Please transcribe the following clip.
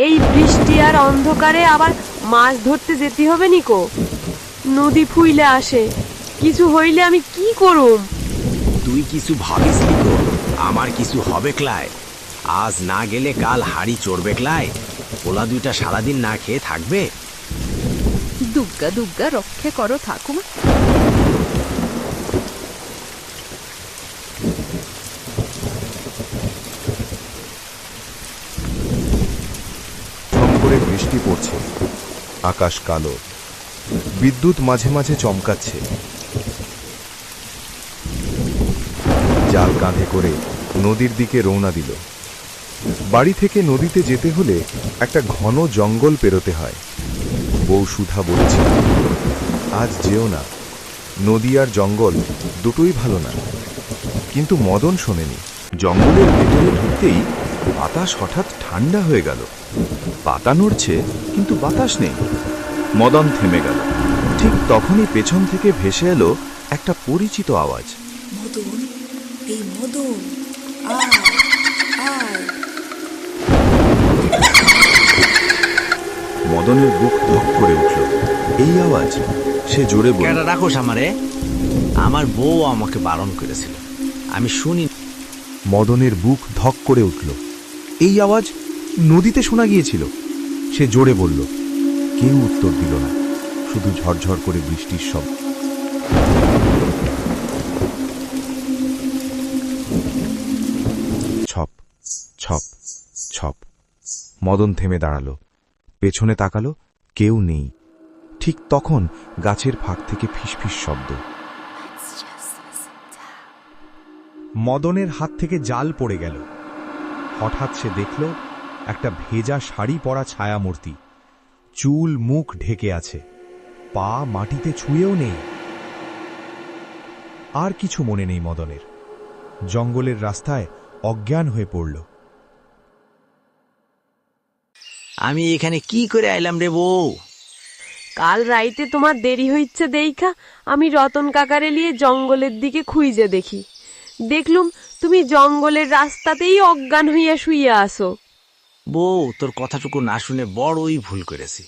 এই বৃষ্টি আর অন্ধকারে আবার মাছ ধরতে যেতে হবে নিকো। নদী ফুইলে আসে, কিছু হইলে আমি কি করুম? তুই কিছু ভাবিস নিকো, আমার কিছু হবে ক্লাই। আজ না গেলে কাল হাড়ি চড়বে ক্লাই। পোলা দুইটা সারাদিন না খেয়ে থাকবে। দুগ্গা দুগ্গা রক্ষে করো ঠাকুমা। ঝম করে বৃষ্টি পড়ছে, আকাশ কালো, বিদ্যুৎ মাঝে মাঝে চমকাচ্ছে। জাল কাঁধে করে নদীর দিকে রওনা দিল। বাড়ি থেকে নদীতে যেতে হলে একটা ঘন জঙ্গল পেরোতে হয়। বউ সুধা বলেছিল, আজ যেও না, নদী আর জঙ্গল দুটোই ভালো না। কিন্তু মদন শোনেনি। জঙ্গলের ভেতরে ঢুকতেই বাতাস হঠাৎ ঠান্ডা হয়ে গেল। পাতা নড়ছে কিন্তু বাতাস নেই। মদন থেমে গেল। ঠিক তখনই পেছন থেকে ভেসে এলো একটা পরিচিত আওয়াজ। মদন, এই মদন, আয় আয়। মদনের বুক ধক করে উঠল। এই আওয়াজ! সে জোরে বলল, কেডা রাখোস আমারে? আমার বউ আমাকে বারণ করেছিল, আমি শুনি। মদনের বুক ধক করে উঠল। এই আওয়াজ নদীতে শোনা গিয়েছিল। সে জোরে বলল। কেউ উত্তর দিল না, শুধু ঝরঝর করে বৃষ্টির শব্দ। ছপ ছপ ছপ। মদন থেমে দাঁড়ালো, পেছনে তাকালো, কেউ নেই। ঠিক তখন গাছের ফাঁক থেকে ফিসফিস শব্দ। মদনের হাত থেকে জাল পড়ে গেল। হঠাৎ সে দেখল একটা ভেজা শাড়ি পরা ছায়ামূর্তি, চুল মুখ ঢেকে আছে, পা মাটিতে ছুঁয়েও নেই। আর কিছু মনে নেই মদনের। জঙ্গলের রাস্তায় অজ্ঞান হয়ে পড়ল। আমি এখানে কি করে আইলাম রে বউ? কাল রাইতে তোমার দেরি হইছে দেইখা আমি রতন কাকারে লিয়ে জঙ্গলের দিকে খুঁজে দেখি। দেখলুম তুমি জঙ্গলের রাস্তাতেই অজ্ঞান হইয়া শুইয়া আসো। বউ, তোর কথাটুকু না শুনে বড়ই ভুল করেছি।